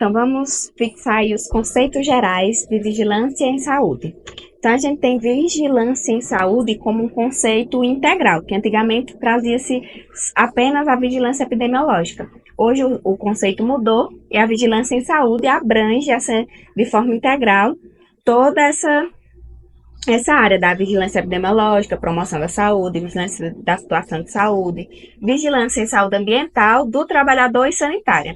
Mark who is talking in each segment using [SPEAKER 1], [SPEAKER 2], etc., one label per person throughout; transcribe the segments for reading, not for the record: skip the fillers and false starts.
[SPEAKER 1] Então, vamos fixar aí os conceitos gerais de vigilância em saúde. Então, a gente tem vigilância em saúde como um conceito integral, que antigamente trazia-se apenas a vigilância epidemiológica. Hoje, o conceito mudou e a vigilância em saúde abrange de forma integral toda essa área da vigilância epidemiológica, promoção da saúde, vigilância da situação de saúde, vigilância em saúde ambiental, do trabalhador e sanitária.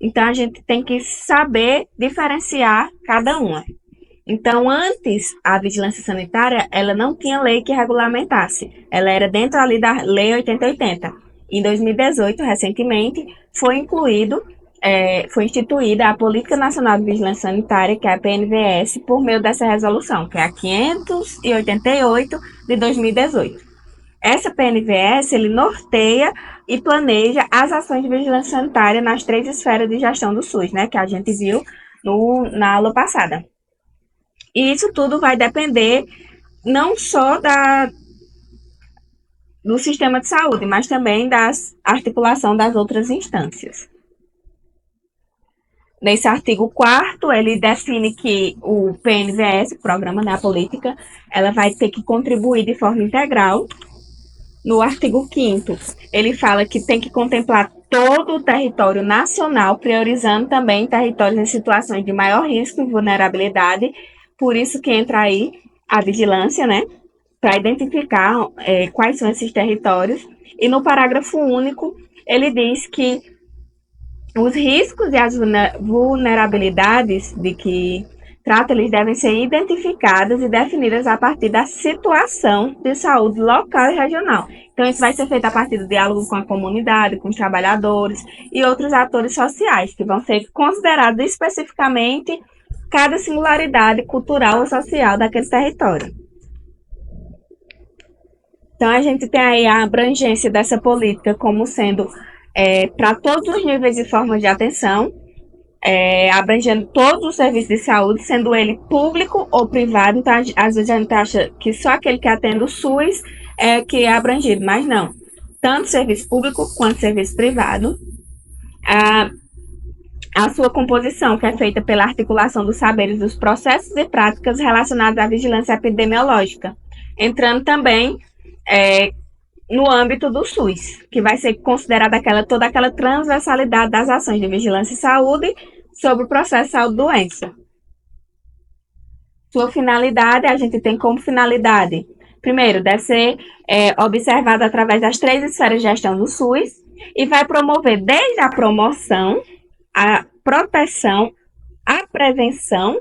[SPEAKER 1] Então, a gente tem que saber diferenciar cada uma. Então, antes, a vigilância sanitária, ela não tinha lei que regulamentasse. Ela era dentro ali da Lei 8080. Em 2018, recentemente, foi instituída a Política Nacional de Vigilância Sanitária, que é a PNVS, por meio dessa resolução, que é a 588 de 2018. Essa PNVS, ele norteia e planeja as ações de vigilância sanitária nas 3 esferas de gestão do SUS, né, que a gente viu na aula passada. E isso tudo vai depender não só do sistema de saúde, mas também da articulação das outras instâncias. Nesse artigo 4º, ele define que o PNVS, Programa da Política, ela vai ter que contribuir de forma integral. No artigo 5º, ele fala que tem que contemplar todo o território nacional, priorizando também territórios em situações de maior risco e vulnerabilidade. Por isso que entra aí a vigilância, né, para identificar quais são esses territórios. E no parágrafo único, ele diz que os riscos e as vulnerabilidades de que trata, eles devem ser identificadas e definidas a partir da situação de saúde local e regional. Então, isso vai ser feito a partir do diálogo com a comunidade, com os trabalhadores e outros atores sociais, que vão ser considerados especificamente cada singularidade cultural ou social daquele território. Então, a gente tem aí a abrangência dessa política como sendo para todos os níveis e formas de atenção, abrangendo todos os serviços de saúde, sendo ele público ou privado. Então, às vezes a gente acha que só aquele que atende o SUS é que é abrangido, mas não. Tanto serviço público quanto serviço privado. A sua composição, que é feita pela articulação dos saberes dos processos e práticas relacionados à vigilância epidemiológica, entrando também no âmbito do SUS, que vai ser considerada toda aquela transversalidade das ações de vigilância e saúde sobre o processo de saúde-doença. Sua finalidade, a gente tem como finalidade, primeiro, deve ser observada através das 3 esferas de gestão do SUS e vai promover desde a promoção, a proteção, a prevenção,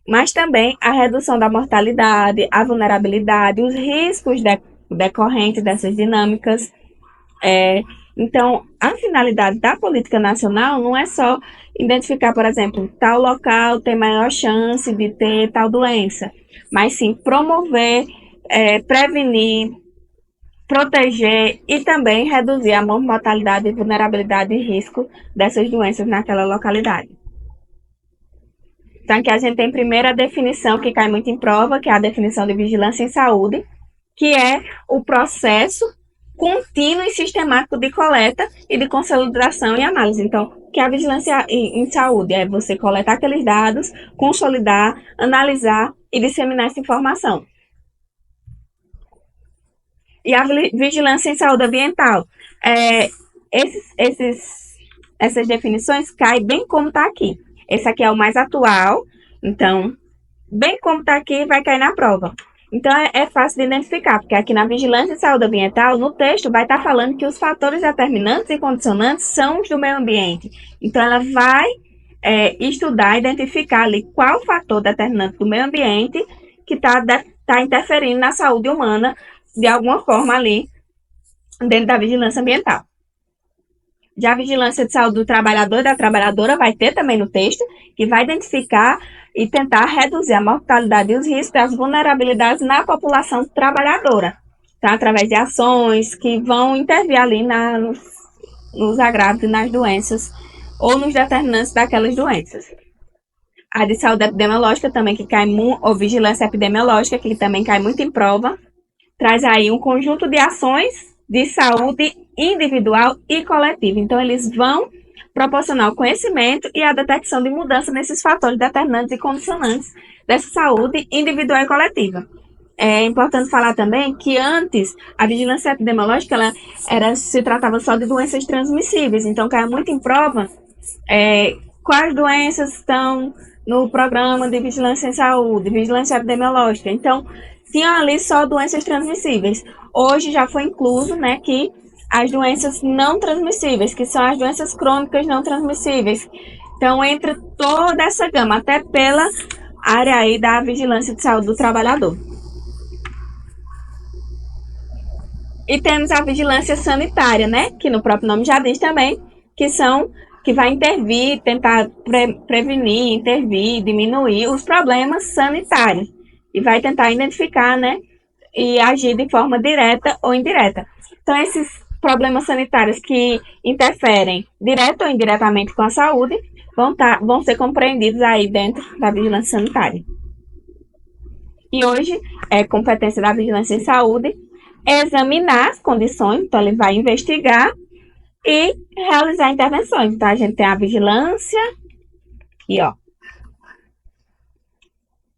[SPEAKER 1] mas também a redução da mortalidade, a vulnerabilidade, os riscos decorrentes dessas dinâmicas. Então, a finalidade da política nacional não é só identificar, por exemplo, tal local tem maior chance de ter tal doença, mas sim promover, prevenir, proteger e também reduzir a mortalidade, vulnerabilidade e risco dessas doenças naquela localidade. Então, aqui a gente tem primeiro a definição que cai muito em prova, que é a definição de vigilância em saúde, que é o processo contínuo e sistemático de coleta e de consolidação e análise. Então, o que é a vigilância em saúde? É você coletar aqueles dados, consolidar, analisar e disseminar essa informação. E a vigilância em saúde ambiental. Essas definições caem bem como está aqui. Esse aqui é o mais atual, então, bem como está aqui, vai cair na prova. Então, é fácil de identificar, porque aqui na vigilância em saúde ambiental, no texto, vai estar falando que os fatores determinantes e condicionantes são os do meio ambiente. Então, ela vai estudar, identificar ali qual fator determinante do meio ambiente que está interferindo na saúde humana de alguma forma ali dentro da vigilância ambiental. Já a vigilância de saúde do trabalhador e da trabalhadora vai ter também no texto, que vai identificar e tentar reduzir a mortalidade e os riscos das vulnerabilidades na população trabalhadora, tá? Através de ações que vão intervir ali nos agravos e nas doenças ou nos determinantes daquelas doenças. A de saúde epidemiológica também, que cai ou vigilância epidemiológica, que também cai muito em prova, traz aí um conjunto de ações de saúde individual e coletiva. Então, eles vão proporcionar o conhecimento e a detecção de mudança nesses fatores determinantes e condicionantes dessa saúde individual e coletiva. É importante falar também que antes a vigilância epidemiológica se tratava só de doenças transmissíveis, então cai muito em prova quais doenças estão no programa de vigilância em saúde, vigilância epidemiológica. Então, tinham ali só doenças transmissíveis. Hoje já foi incluso, né, que as doenças não transmissíveis, que são as doenças crônicas não transmissíveis. Então, entra toda essa gama, até pela área aí da vigilância de saúde do trabalhador. E temos a vigilância sanitária, né, que no próprio nome já diz também, que vai intervir, tentar prevenir, intervir, diminuir os problemas sanitários. E vai tentar identificar, né, e agir de forma direta ou indireta. Então, esses problemas sanitários que interferem direto ou indiretamente com a saúde vão ser compreendidos aí dentro da vigilância sanitária. E hoje é competência da vigilância em saúde examinar as condições, então ele vai investigar e realizar intervenções. Então a gente tem a vigilância, aqui ó.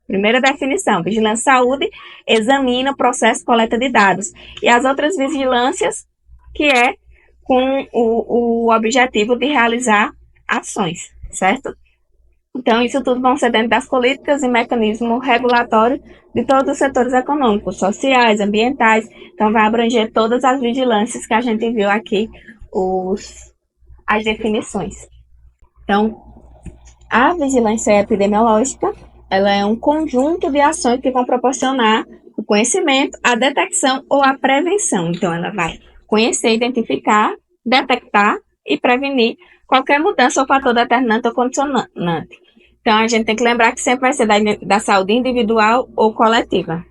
[SPEAKER 1] Primeira definição, vigilância em saúde examina o processo de coleta de dados. E as outras vigilâncias, que é com o objetivo de realizar ações, certo? Então, isso tudo vão ser dentro das políticas e mecanismos regulatórios de todos os setores econômicos, sociais, ambientais. Então, vai abranger todas as vigilâncias que a gente viu aqui, as definições. Então, a vigilância epidemiológica, ela é um conjunto de ações que vão proporcionar o conhecimento, a detecção ou a prevenção. Então, ela vai conhecer, identificar, detectar e prevenir qualquer mudança ou fator determinante ou condicionante. Então, a gente tem que lembrar que sempre vai ser da saúde individual ou coletiva.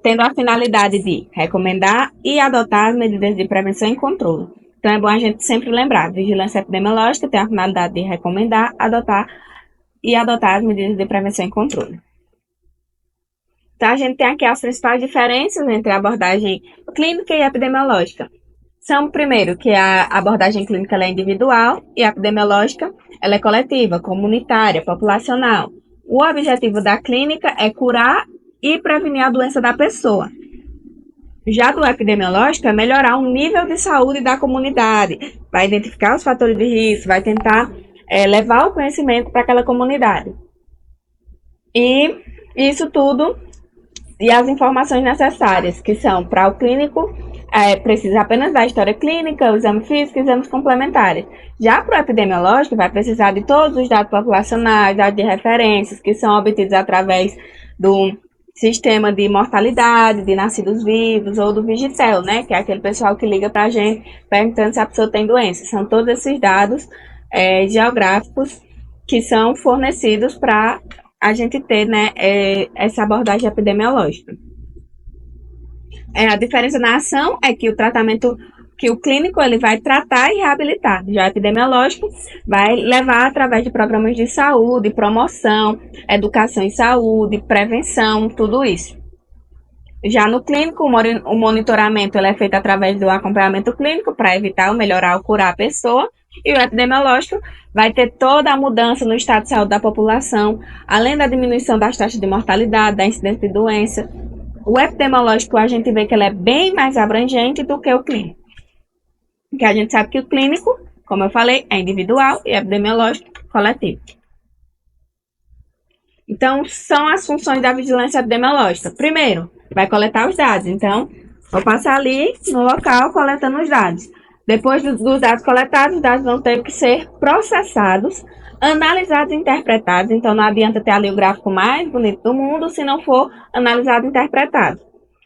[SPEAKER 1] Tendo a finalidade de recomendar e adotar as medidas de prevenção e controle. Então, é bom a gente sempre lembrar, vigilância epidemiológica tem a finalidade de recomendar, adotar as medidas de prevenção e controle. Então, a gente tem aqui as principais diferenças entre a abordagem clínica e epidemiológica. São, primeiro, que a abordagem clínica ela é individual e a epidemiológica ela é coletiva, comunitária, populacional. O objetivo da clínica é curar e prevenir a doença da pessoa. Já do epidemiológico é melhorar o nível de saúde da comunidade, vai identificar os fatores de risco, vai tentar levar o conhecimento para aquela comunidade. E isso tudo, e as informações necessárias, que são para o clínico, precisa apenas da história clínica, o exame físico e exames complementares. Já para o epidemiológico, vai precisar de todos os dados populacionais, dados de referências, que são obtidos através do sistema de mortalidade, de nascidos vivos, ou do Vigitel, né, que é aquele pessoal que liga para a gente perguntando se a pessoa tem doença. São todos esses dados geográficos que são fornecidos para a gente ter, né, essa abordagem epidemiológica. A diferença na ação é que o tratamento, que o clínico ele vai tratar e reabilitar. Já o epidemiológico vai levar através de programas de saúde, promoção, educação em saúde, prevenção, tudo isso. Já no clínico, o monitoramento ele é feito através do acompanhamento clínico para evitar ou melhorar ou curar a pessoa. E o epidemiológico vai ter toda a mudança no estado de saúde da população, além da diminuição das taxas de mortalidade, da incidência de doença. O epidemiológico, a gente vê que ele é bem mais abrangente do que o clínico. Porque a gente sabe que o clínico, como eu falei, é individual e epidemiológico coletivo. Então, são as funções da vigilância epidemiológica. Primeiro, vai coletar os dados. Então, vou passar ali no local coletando os dados. Depois dos dados coletados, os dados vão ter que ser processados, analisados e interpretados. Então, não adianta ter ali o gráfico mais bonito do mundo se não for analisado e interpretado.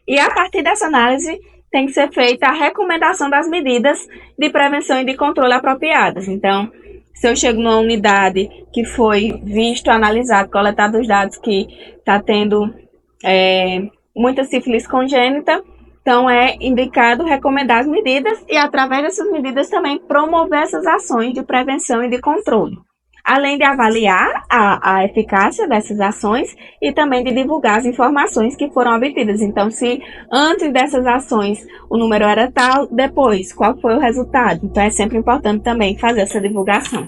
[SPEAKER 1] E a partir dessa análise, tem que ser feita a recomendação das medidas de prevenção e de controle apropriadas. Então, se eu chego numa unidade que foi visto, analisado, coletado os dados que está tendo muita sífilis congênita, então é indicado recomendar as medidas e, através dessas medidas, também promover essas ações de prevenção e de controle. além de avaliar a eficácia dessas ações e também de divulgar as informações que foram obtidas. Então, se antes dessas ações o número era tal, depois, qual foi o resultado? Então, é sempre importante também fazer essa divulgação.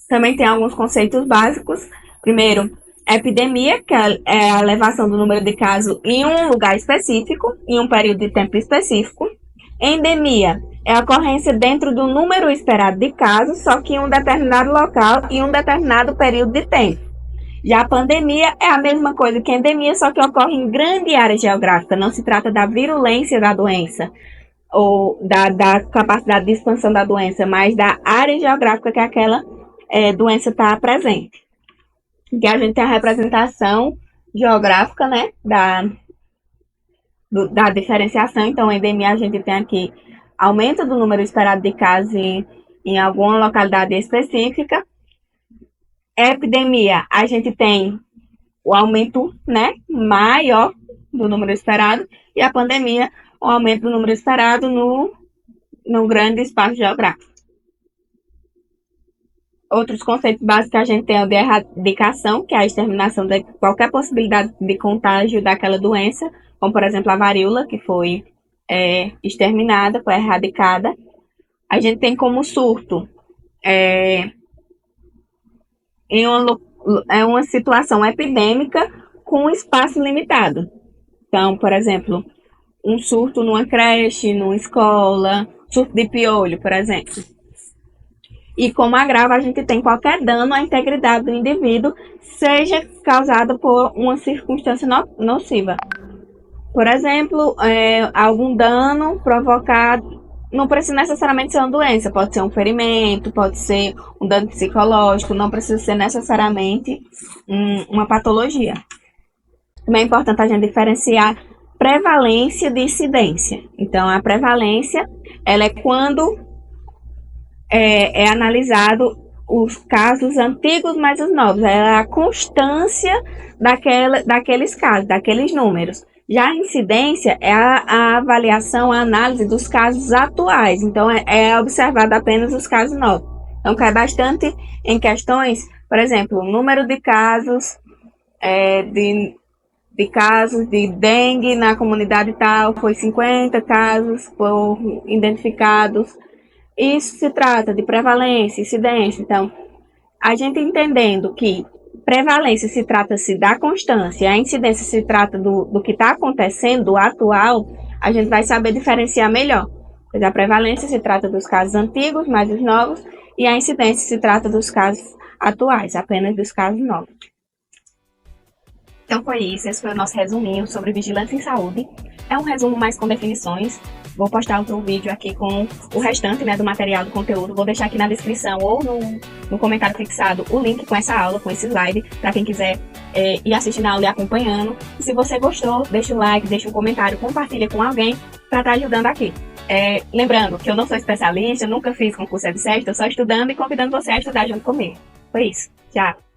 [SPEAKER 1] Também tem alguns conceitos básicos. Primeiro, epidemia, que é a elevação do número de casos em um lugar específico, em um período de tempo específico. Endemia é a ocorrência dentro do número esperado de casos, só que em um determinado local e em um determinado período de tempo. Já a pandemia é a mesma coisa que a endemia, só que ocorre em grande área geográfica. Não se trata da virulência da doença ou da capacidade de expansão da doença, mas da área geográfica que aquela doença está presente. Que a gente tem a representação geográfica, né, da diferenciação. Então, a endemia a gente tem aqui aumento do número esperado de casos em alguma localidade específica. Epidemia, a gente tem o aumento, né, maior do número esperado, e a pandemia, o aumento do número esperado no grande espaço geográfico. Outros conceitos básicos que a gente tem é o de erradicação, que é a exterminação de qualquer possibilidade de contágio daquela doença, como, por exemplo, a varíola, que foi exterminada, foi erradicada. A gente tem como surto em uma situação epidêmica com espaço limitado. Então, por exemplo, um surto numa creche, numa escola, surto de piolho, por exemplo. E como agravo, a gente tem qualquer dano à integridade do indivíduo, seja causado por uma circunstância nociva. Por exemplo, algum dano provocado, não precisa necessariamente ser uma doença, pode ser um ferimento, pode ser um dano psicológico, não precisa ser necessariamente uma patologia. Também é importante a gente diferenciar prevalência de incidência. Então, a prevalência, ela é quando é analisado os casos antigos mais os novos, é a constância daqueles casos, daqueles números. Já a incidência é a avaliação, a análise dos casos atuais, então é observado apenas os casos novos. Então cai bastante em questões, por exemplo, o número de casos de casos de dengue na comunidade tal, foi 50 casos foram identificados. Isso se trata de prevalência, incidência. Então, a gente entendendo que prevalência se trata-se da constância, a incidência se trata do que está acontecendo, do atual, a gente vai saber diferenciar melhor. Pois a prevalência se trata dos casos antigos, mais os novos, e a incidência se trata dos casos atuais, apenas dos casos novos. Então foi isso, esse foi o nosso resuminho sobre vigilância em saúde. É um resumo mais com definições. Vou postar outro vídeo aqui com o restante, né, do material, do conteúdo. Vou deixar aqui na descrição ou no comentário fixado o link com essa aula, com esse slide, para quem quiser ir assistindo a aula e acompanhando. E se você gostou, deixa o like, deixa um comentário, compartilha com alguém para estar ajudando aqui. Lembrando que eu não sou especialista, eu nunca fiz concurso EBSERH, estou só estudando e convidando você a estudar junto comigo. Foi isso. Tchau!